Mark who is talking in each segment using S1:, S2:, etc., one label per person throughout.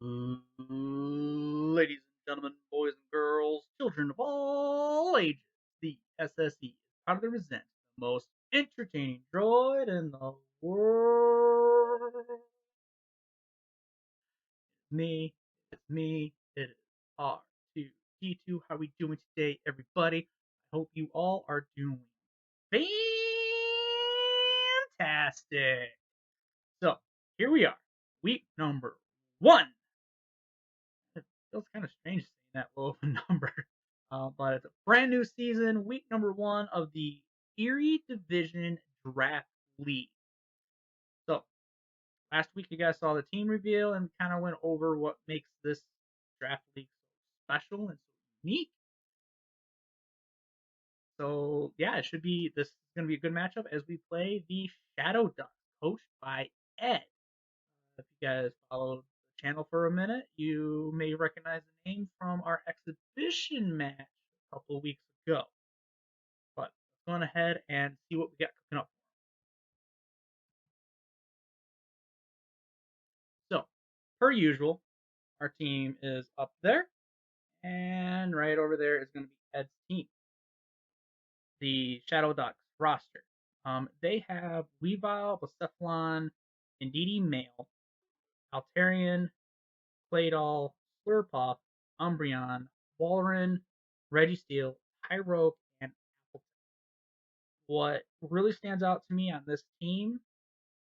S1: Ladies and gentlemen, boys and girls, children of all ages, the SSE is proud to present the most entertaining droid in the world. It's me, it is R2D2. How we doing today, everybody? I hope you all are doing fantastic. So, here we are, week number 1. It feels kind of strange saying that low of a number. But it's a brand new season, week number 1 of the Erie Division Draft League. So, last week you guys saw the team reveal and kind of went over what makes this draft league so special and so unique. So, yeah, this is going to be a good matchup as we play the Shadowducks, coached by Ed. If you guys followed the channel for a minute, you may recognize the name from our exhibition match a couple of weeks ago. But let's go on ahead and see what we got cooking up. So, per usual, our team is up there, and right over there is going to be Ed's team, the Shadowducks roster. They have Weavile, Blacephalon, Indeedee Male, Altarian, Claydol, Slurpuff, Umbreon, Walrein, Registeel, Pyrope, and Appletun. What really stands out to me on this team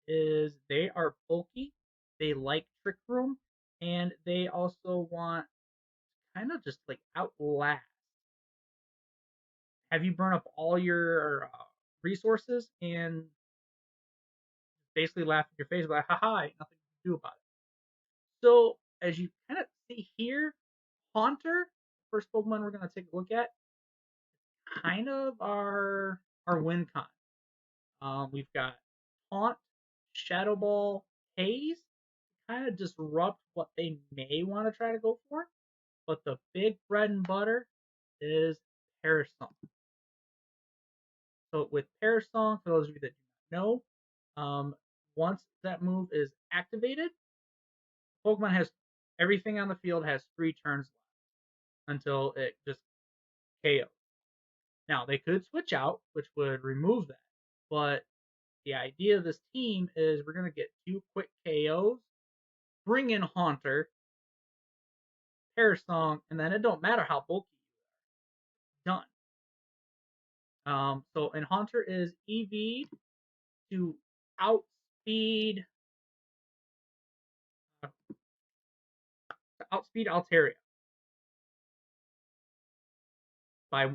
S1: is they are bulky, they like Trick Room, and they also want kind of just like outlast. Have you burn up all your resources and basically laugh in your face like, haha, nothing you can do about it. So as you kind of see here, Haunter, first Pokemon we're gonna take a look at, kind of our win con. We've got Taunt, Shadow Ball, Haze, kind of disrupt what they may want to try to go for. But the big bread and butter is Perish Song. So with Perish Song, for those of you that do not know, once that move is activated, Pokemon has everything on the field has 3 turns left until it just KOs. Now they could switch out, which would remove that, but the idea of this team is we're gonna get 2 quick KOs, bring in Haunter, Perish Song, and then it don't matter how bulky you are. Done. And Haunter is EV'd to outspeed Altaria by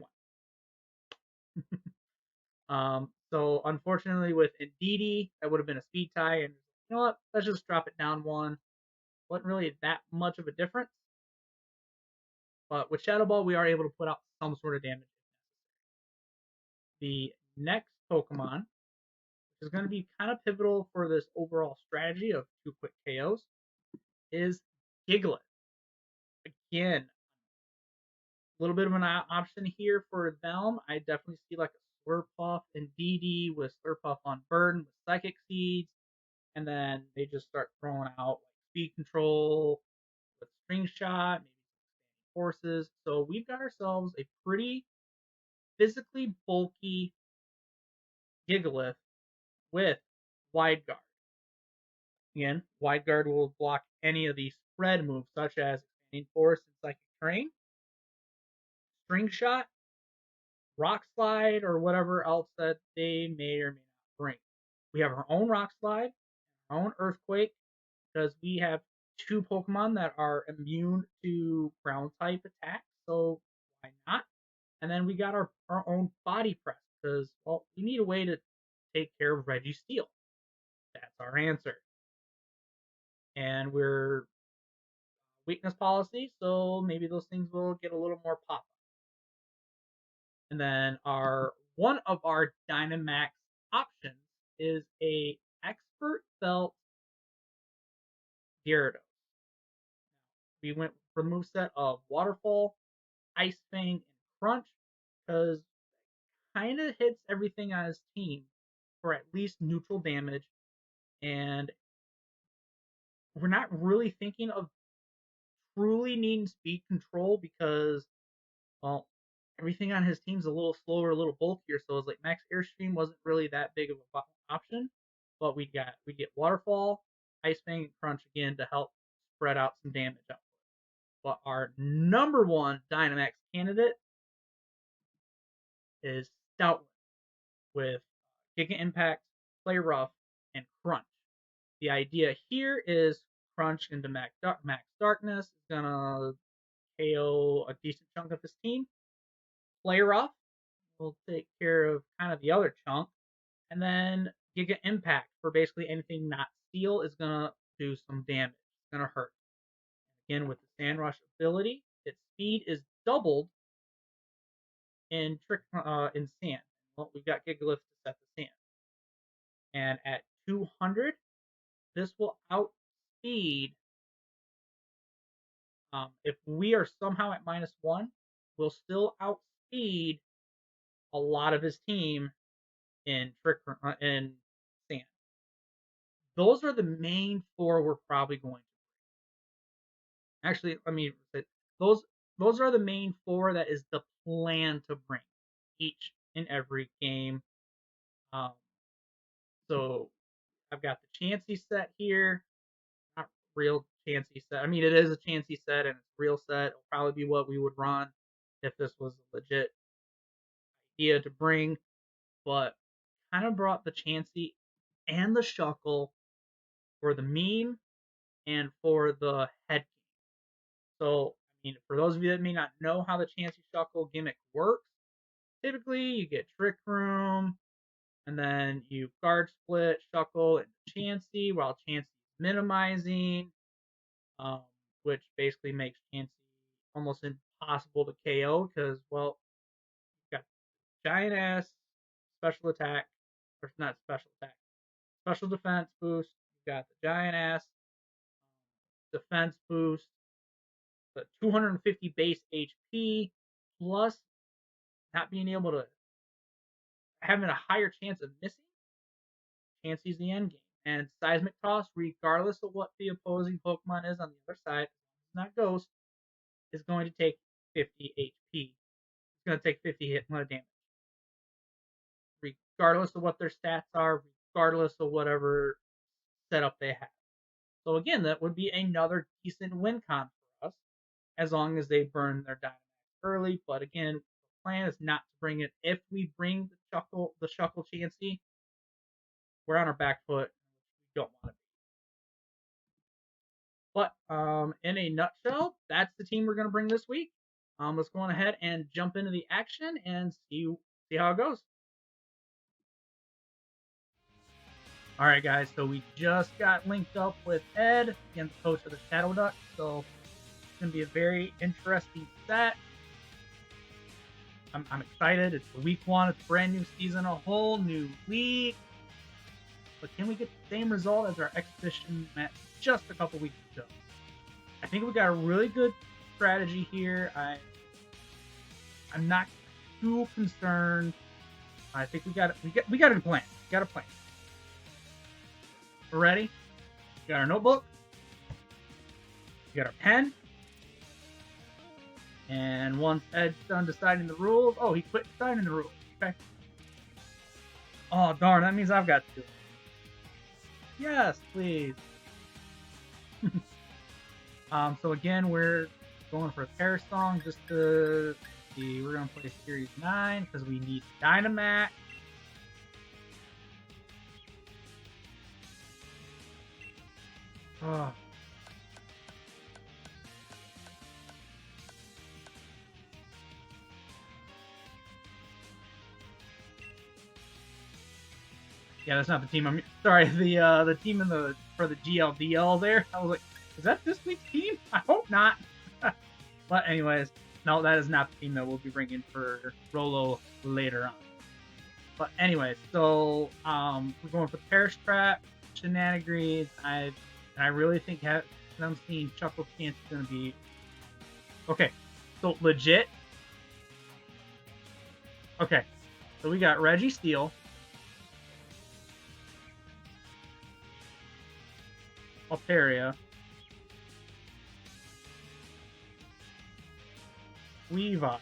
S1: 1. So unfortunately with Indeedee, that would have been a speed tie, and you know what? Let's just drop it down 1. Wasn't really that much of a difference. But with Shadow Ball, we are able to put out some sort of damage. The next Pokemon, which is going to be kind of pivotal for this overall strategy of 2 quick KOs, is Gigalith. Again, a little bit of an option here for them. I definitely see like a Slurpuff and DD with Slurpuff on Burden with Psychic Seeds, and then they just start throwing out like Speed Control with String Shot, maybe Forces. So we've got ourselves a pretty physically bulky Gigalith with Wide Guard. Again, Wide Guard will block any of the spread moves such as Expanding Force and Psychic Terrain, String Shot, Rock Slide, or whatever else that they may or may not bring. We have our own Rock Slide, our own Earthquake, because we have 2 Pokemon that are immune to ground type attacks, so why not? And then we got our own Body Press, because, well, we need a way to take care of Registeel. That's our answer. And we're weakness policy, so maybe those things will get a little more pop. And then one of our Dynamax options is a Expert Belt Gyarados. We went for the moveset of Waterfall, Ice Fang, and Crunch because kind of hits everything on his team for at least neutral damage, and we're not really thinking of truly needing speed control because, well, everything on his team's a little slower, a little bulkier. So it's like Max Airstream wasn't really that big of an option. But we get Waterfall, Ice Fang, and Crunch again to help spread out some damage out. But our number one Dynamax candidate is Stoutland with Giga Impact, Play Rough, and Crunch. The idea here is Crunch into Max Darkness is gonna KO a decent chunk of his team. Play Rough will take care of kind of the other chunk, and then Giga Impact for basically anything not Steel is gonna do some damage. It's gonna hurt. Again, with the Sand Rush ability, its speed is doubled in Sand. Well, we've got Gigalith to set the Sand, and at 200, this will outspeed. If we are somehow at -1, we'll still outspeed a lot of his team in in Sand. Those are the main 4 we're probably going to. Actually, let me say those those are the main 4 that is the plan to bring each and every game. Um, so I've got the Chansey set here. Not real Chansey set. I mean, it is a Chansey set and it's a real set. It'll probably be what we would run if this was a legit idea to bring. But kind of brought the Chansey and the Shuckle for the meme and for the head game. So, I mean, for those of you that may not know how the Chansey Shuckle gimmick works, typically you get Trick Room, and then you guard split Shuckle and Chansey while Chansey is minimizing, which basically makes Chansey almost impossible to KO because, well, you've got giant ass special attack, or not special attack, special defense boost. You've got the giant ass defense boost, the 250 base HP, plus not being able to having a higher chance of missing. Chansey's the end game. And Seismic Toss, regardless of what the opposing Pokemon is on the other side, it's not Ghost, is going to take 50 HP. It's going to take 50 hit point damage. Regardless of what their stats are, regardless of whatever setup they have. So again, that would be another decent win con for us, as long as they burn their Dynamax early. But again, the plan is not to bring it. If we bring the Shuckle Chansey, we're on our back foot. We don't want to be. But in a nutshell, that's the team we're going to bring this week. Let's go on ahead and jump into the action and see how it goes. All right, guys. So we just got linked up with Ed, again, the coach of the Shadowducks. So it's going to be a very interesting set. I'm excited. It's week 1. It's a brand new season, a whole new league. But can we get the same result as our exhibition match just a couple weeks ago? I think we got a really good strategy here. I'm not too concerned. I think we got a plan. We got a plan. We're ready. We got our notebook. We got our pen. And once Ed's done deciding the rules, oh, he quit deciding the rules. Okay. Oh darn, that means I've got to do it. Yes, please. So again, we're going for a pair song just to see. We're gonna play Series 9 because we need Dynamax. Oh. Yeah, that's not the team. I'm sorry. The team for the GLDL there. I was like, is that this week's team? I hope not. But anyways, no, that is not the team that we'll be bringing for Rolo later on. But anyways, so we're going for Perish Trap, Shenanigans. I really think I'm seeing Shuckle Chance is going to be okay. So legit. Okay, so we got Registeel, Altaria, Weavile,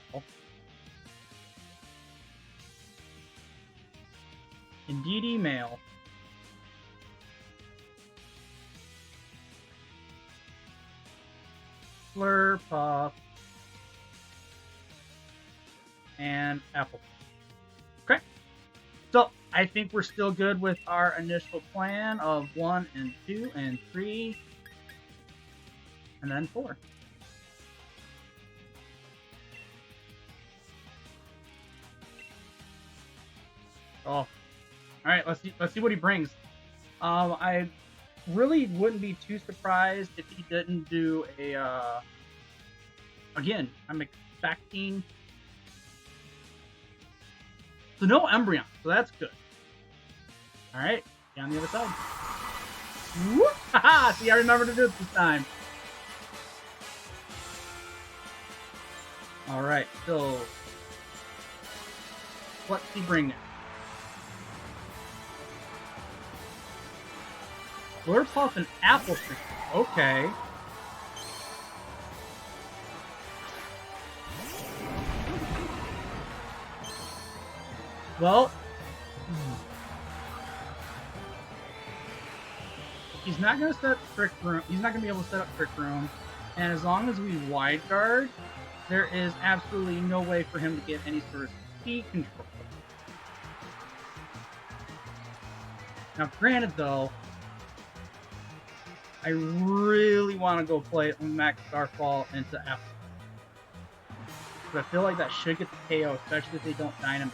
S1: Indeedee male, Slurpuff, and Apple. Okay. So I think we're still good with our initial plan of 1 and 2 and 3 and then 4. Oh, all right. Let's see what he brings. I really wouldn't be too surprised if he didn't do a. Again, I'm expecting. So no Embryon, so that's good. All right, down the other side. Whoop! Haha! See, I remember to do it this time. All right, so what's he bring? Slurpuff and Apple Tree. Okay. Well, he's not going to set Trick Room. He's not going to be able to set up Trick Room. And as long as we wide guard, there is absolutely no way for him to get any sort of speed control. Now, granted, though, I really want to go play Max Starfall into Apple. But I feel like that should get the KO, especially if they don't Dynamite.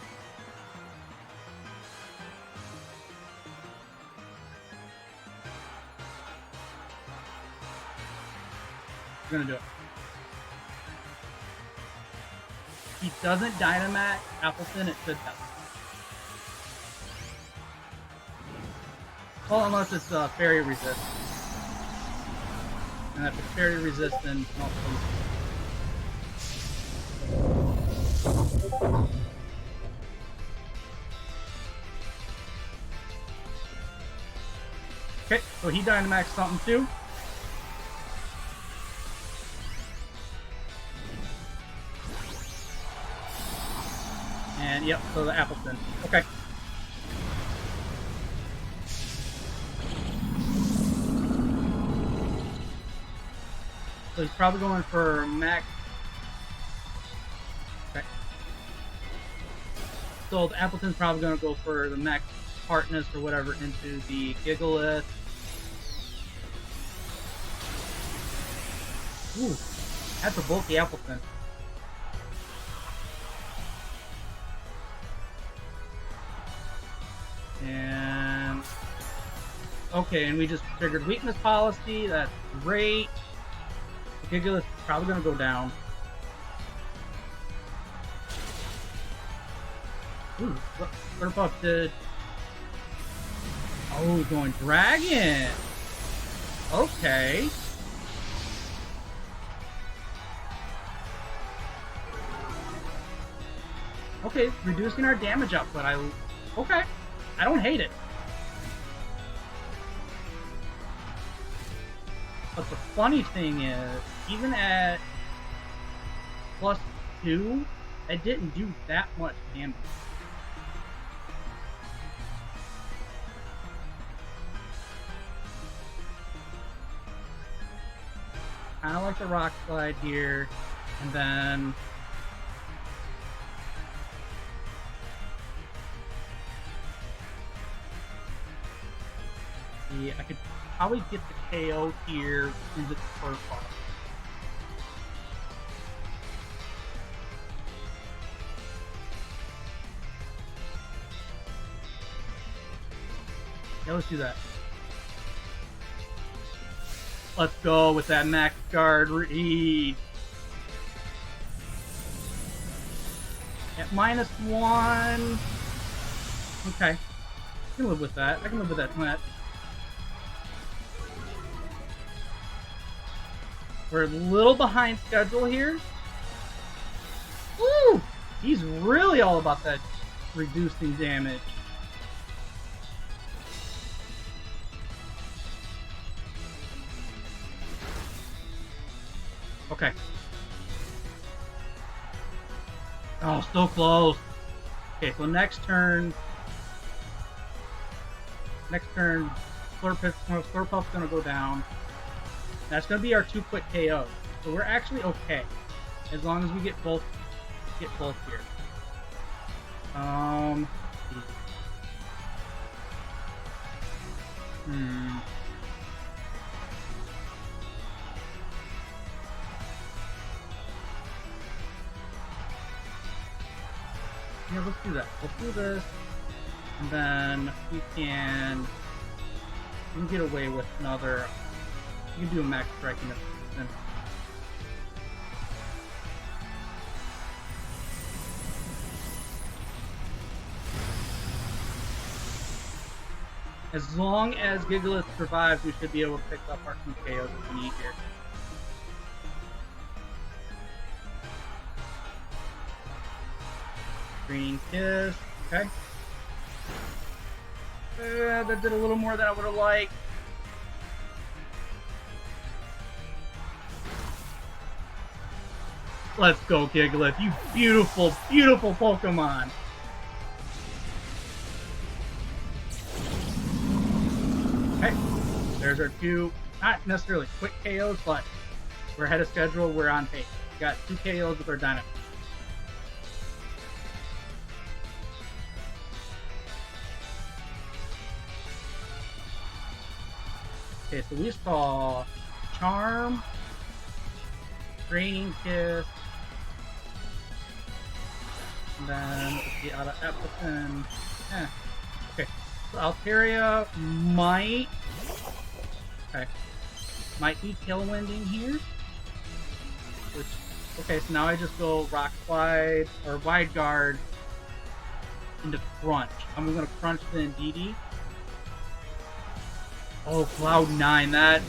S1: I'm gonna do it. If he doesn't Dynamax Appleton, it should happen. Well, unless it's Fairy Resist. And if it's Fairy Resist, then I'll okay, so he Dynamax something too. And yep, so the Appleton. Okay. So he's probably going for max. Okay. So the Appleton's probably going to go for the max hardness or whatever into the Gigalith. Ooh, that's a bulky Appleton. And okay, and we just triggered weakness policy. That's great. The Gigalith is probably going to go down. Ooh, Slurpuff did. Oh, going Dragon. Okay. Okay, reducing our damage output. Okay. I don't hate it. But the funny thing is, even at +2, it didn't do that much damage. Kind of like the Rock Slide here, and then I could probably get the KO here into the first part. Yeah, let's do that. Let's go with that max guard read. At -1. Okay. I can live with that. I can live with that threat. We're a little behind schedule here. Woo! He's really all about that reducing damage. Okay. Oh, so close. Okay, so next turn, Slurpuff's gonna go down. That's gonna be our 2 quick KOs. So we're actually okay as long as we get both here. Yeah, let's do that. Let's do this, and then we can get away with another. You can do a max strike in this. As long as Gigalith survives, we should be able to pick up our 2 KOs if we need here. Green Kiss, okay. That did a little more than I would have liked. Let's go, Gigalith, you beautiful, beautiful Pokemon. Okay, there's our 2, not necessarily quick KOs, but we're ahead of schedule, we're on pace. We got 2 KOs with our Dynamax. Okay, so we saw Charm, Draining Kiss, and then the out of Epicen. Okay, so Altaria might be Tailwinding here. Which, okay, so now I just go Rock Slide or Wide Guard into Crunch. I'm gonna Crunch the EDDL. Oh, Cloud9, that...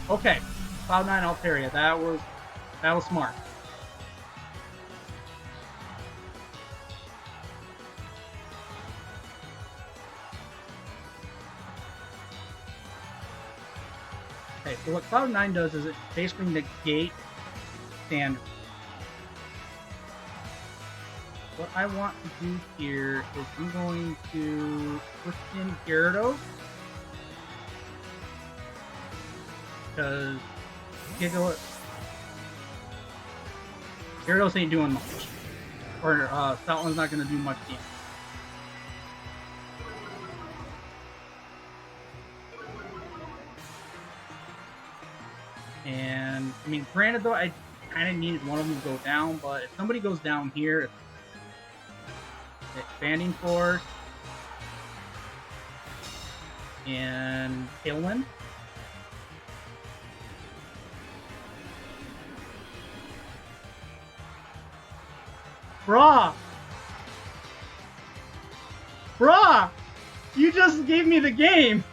S1: Okay, Cloud9 Altaria, that was smart. Okay, so what Cloud9 does is it basically negates standard. What I want to do here is I'm going to push in Gyarados. Because Gyarados ain't doing much. Or Stoutland's not going to do much damage. And, I mean, granted though, I kind of needed one of them to go down, but if somebody goes down here, it's Expanding Force and Tailwind. Bruh! You just gave me the game!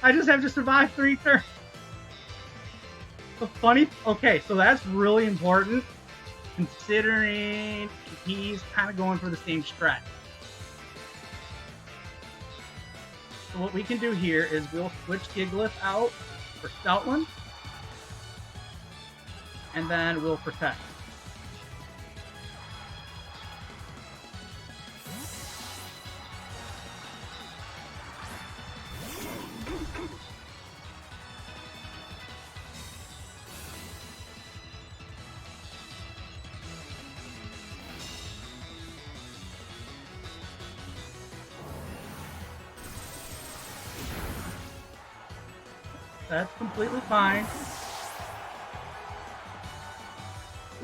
S1: I just have to survive 3 turns. The funny... Okay, so that's really important, considering he's kind of going for the same strat. So what we can do here is we'll switch Gigalith out for Stoutland, and then we'll Protect. That's completely fine.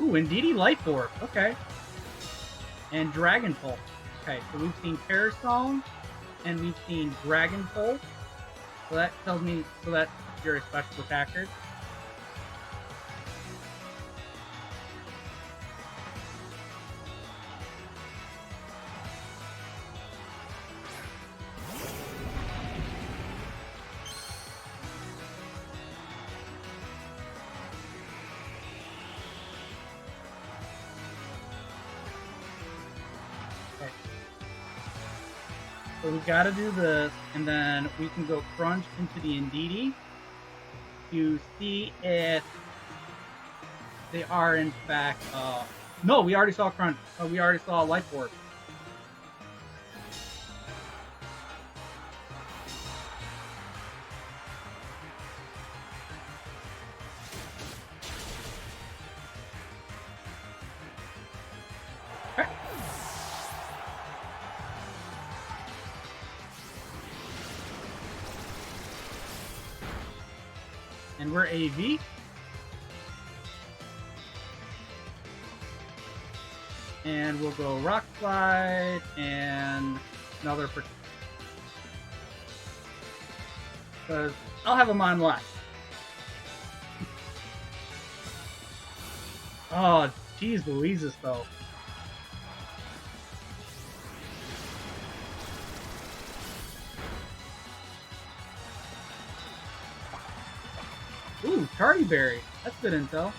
S1: Ooh, EDDL Life Orb. Okay. And Dragon Pulse. Okay, so we've seen Parasol, and we've seen Dragon Pulse. So that tells me, so that's your special attacker. So we gotta do this, and then we can go Crunch into the EDDL to see if they are in fact No, we already saw Crunch. We already saw Life Orb. Okay. And we're AV. And we'll go Rock Slide and another Protect. Because I'll have them on last. Oh, geez Louises, though. Ooh, Tardy Berry. That's good intel.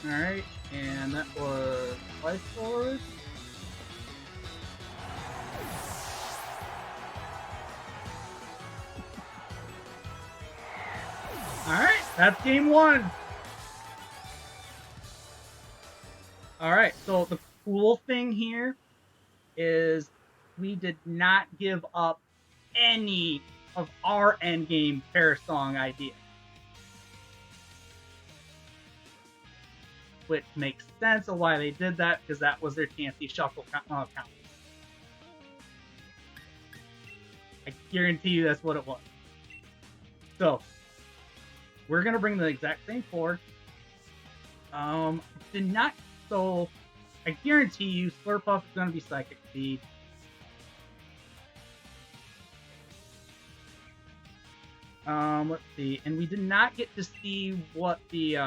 S1: Alright, and that was Life Force. Alright, that's game one. Alright, so the cool thing here is we did not give up any of our endgame pair song ideas. Which makes sense of why they did that, because that was their Chansey Shuffle count. I guarantee you that's what it was. So, we're going to bring the exact same four. Did not, so I guarantee you Slurpuff is going to be Psychic Speed. Let's see, and we did not get to see what the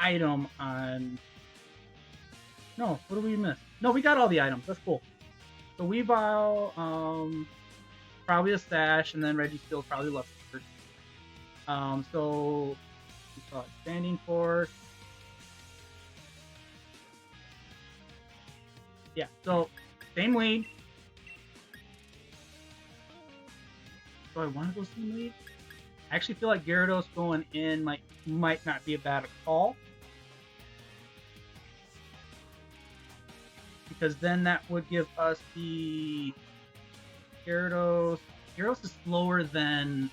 S1: item on. No, what did we miss? No, we got all the items. That's cool. So Weavile, probably a Stash, and then Registeel probably left. So we saw Expanding Force. Yeah, so same lead. Do I want to go same lead? I actually feel like Gyarados going in might not be a bad call. Because then that would give us the Gyarados. Gyarados is slower than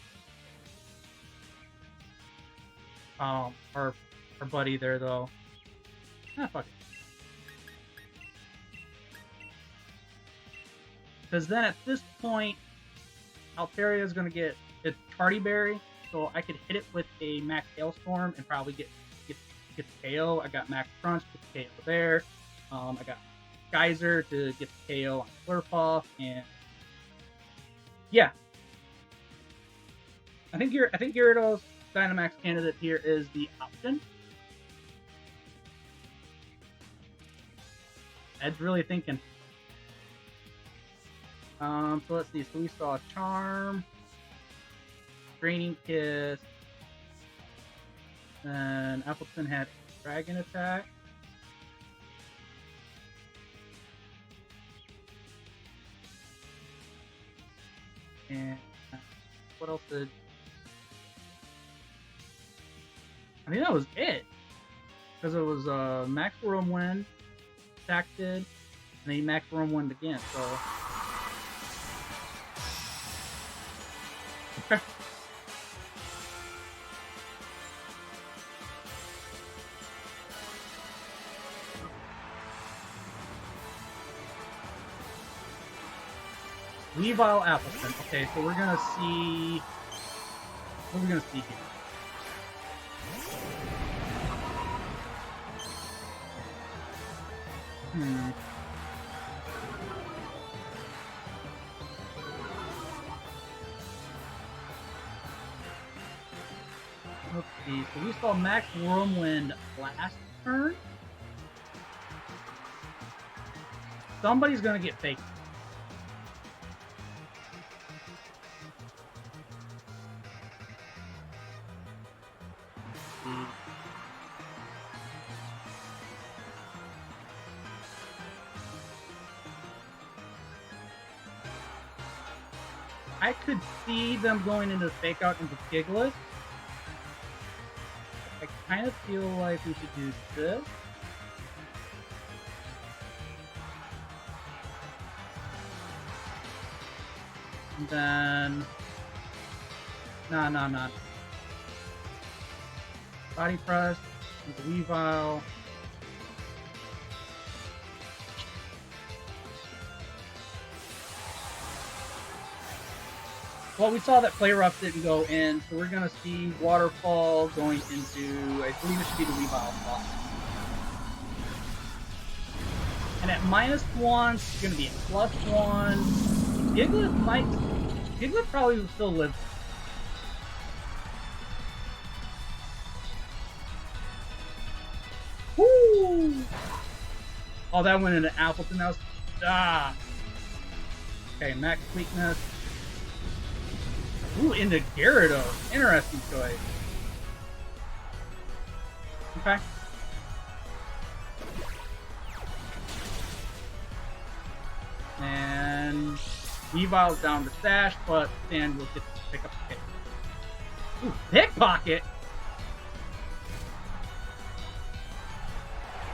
S1: our buddy there, though. Ah, fuck it. Because then at this point, Altaria is going to get its Tardy Berry, so I could hit it with a Max Hailstorm and probably get the KO. I got Max Crunch, get the KO there. I got Geyser to get the KO on Slurpuff, and yeah, I think Gyarados Dynamax candidate here is the option. Ed's really thinking. So let's see. So we saw Charm, Draining Kiss, then Appleton had Dragon Attack. And what else did? I think that was it. Because it was Max Whirlwind, Attack did, and then he Max Whirlwind again, so. Okay. Weavile Appleton. Okay, so we're gonna see. What are we gonna see here? Let's see. So we saw Max Whirlwind last turn. Somebody's gonna get faked. I could see them going into Fake Out into Gigalith, I kind of feel like we should do this. And then... Nah. Body press, the Weavile. Well, we saw that Play Rough didn't go in, so we're going to see Waterfall going into, I believe it should be the Weavile slot. And at -1, it's going to be a +1. Diglett probably will still live. Woo! Oh, that went into Appleton. That was... Okay, max weakness. Ooh, into Gyarados. Interesting choice. Okay. And Weavile's down to Sash, but Sand will get to pick up the kick. Ooh, Pickpocket!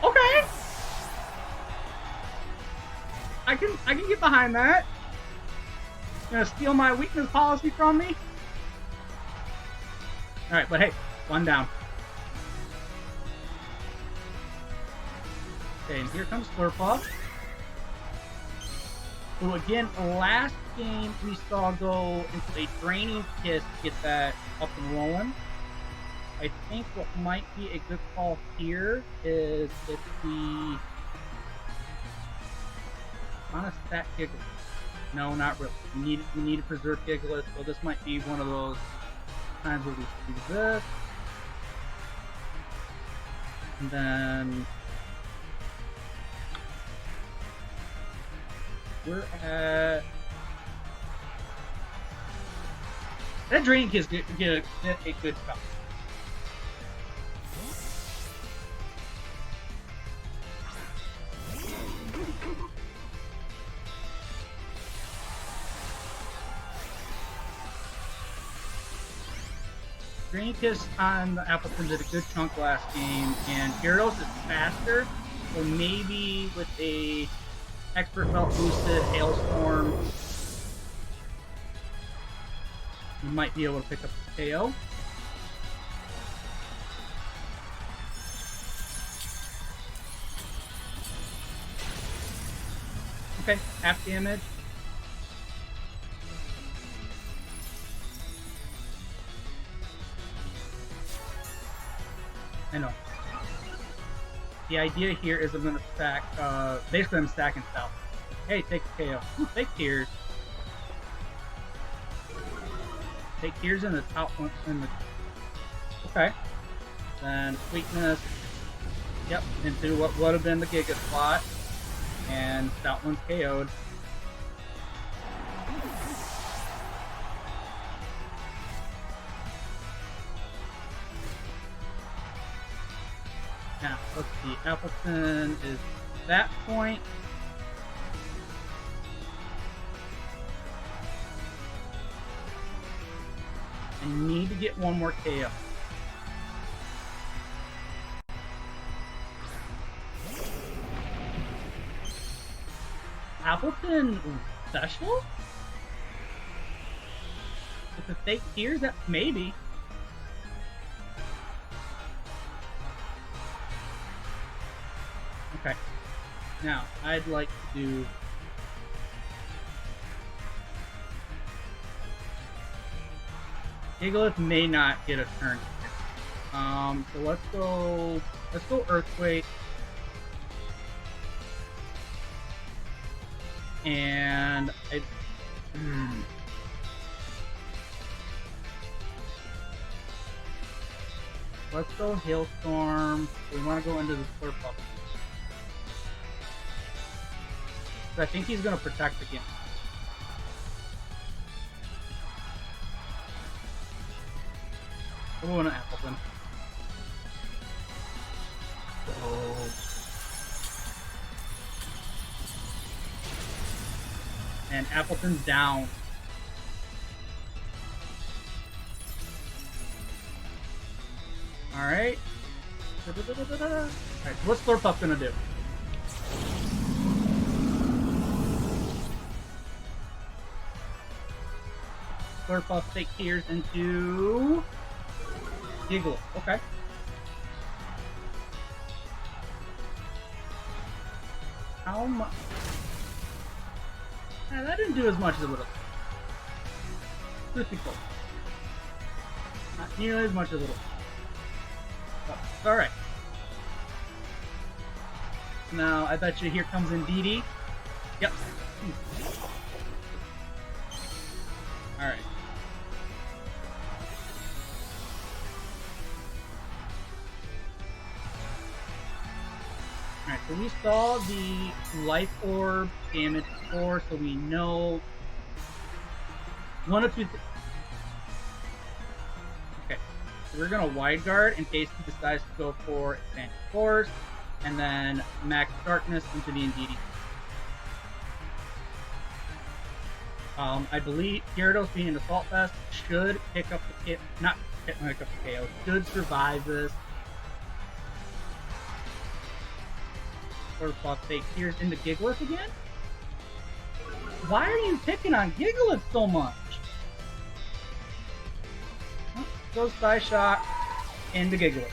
S1: Okay! I can get behind that. Gonna steal my weakness policy from me? Alright, but hey, one down. Okay, and here comes Slurpuff. So again, last game we saw go into a Draining Kiss to get that up and rolling. I think what might be a good call here is if we want to stack Gigalith. No, not really. We need to preserve Gigalith, so this might be one of those times where we do this. And then we're at... That Draining Kiss get a good spell. Draining Kiss on the Appleton did a good chunk last game, and Gyarados is faster, so maybe with a Expert Belt boosted Hailstorm, you might be able to pick up the KO. Okay, half damage. I know. The idea here is I'm going to stack, basically I'm stacking South. Hey, take the KO. Ooh, take Tears. Take Tears in the top one. Okay. Then Weakness. Yep, into what would have been the Giga slot. And that one's KO'd. Now, let's see. Appleton is that point. I need to get one more KO. Appleton special? With the fake tears, that maybe. Okay. Now, I'd like to do... Gigalith may not get a turn. So let's go Earthquake. And let's go Hailstorm. We want to go into the Slurpuff. I think he's going to protect again. We're going to Appleton. Oh. And Appleton's down. Alright. Alright, so what's Slurpuff gonna do? Slurpuff take tears into Giggles. Okay. How much? Yeah, that didn't do as much as it would have. Pretty close. Not nearly as much as it would have. But alright. Now, I bet you here comes EDDL. Yep. Alright. Alright, so we saw the life orb damage before, so we know one of two. Okay, so we're gonna wide guard in case he decides to go for advanced force, and then max darkness into the EDDL. I believe Gyarados being an Assault Vest should pick up the not pick up the KO, should survive this. Slurpuff take tears into Gigalith again? Why are you picking on Gigalith so much? Oh, goes Psyshock into Gigalith.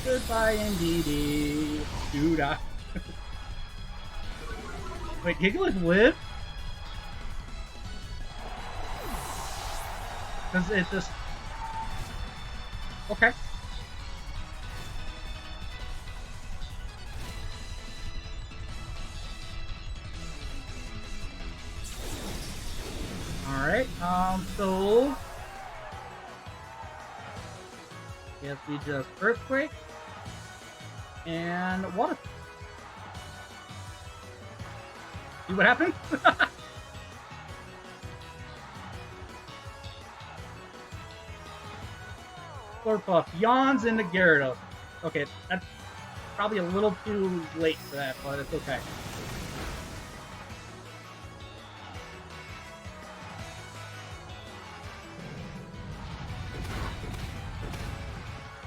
S1: Goodbye, EDDL. Dude, wait, Gigalith live? Does it just... Okay. Alright, so... Yes, we just Earthquake. And Water. See what happened? Slurpuff yawns into Gyarados. Okay, that's probably a little too late for that, but it's okay.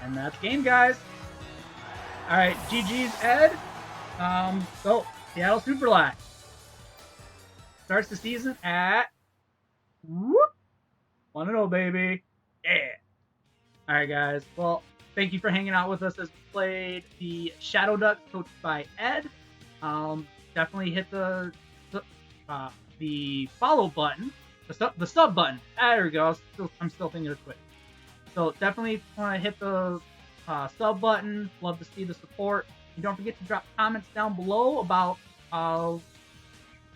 S1: And that's game, guys. Alright, GG's Ed. So, Seattle Super Lax starts the season at 1-0, baby. Yeah. Alright, guys. Well, thank you for hanging out with us as we played the Shadowducks, coached by Ed. Definitely hit the follow button, the sub button. There we go. I'm still thinking of Twitch. So definitely want to hit the sub button. Love to see the support. And don't forget to drop comments down below about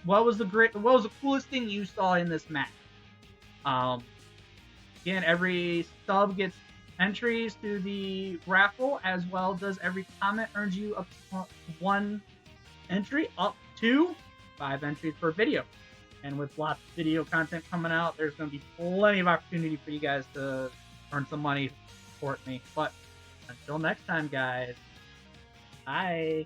S1: what was the coolest thing you saw in this match. Again, every sub gets entries to the raffle, as well does every comment earns you up to 1 entry, up to 5 entries per video. And with lots of video content coming out, there's going to be plenty of opportunity for you guys to earn some money, support me. But until next time, guys, bye.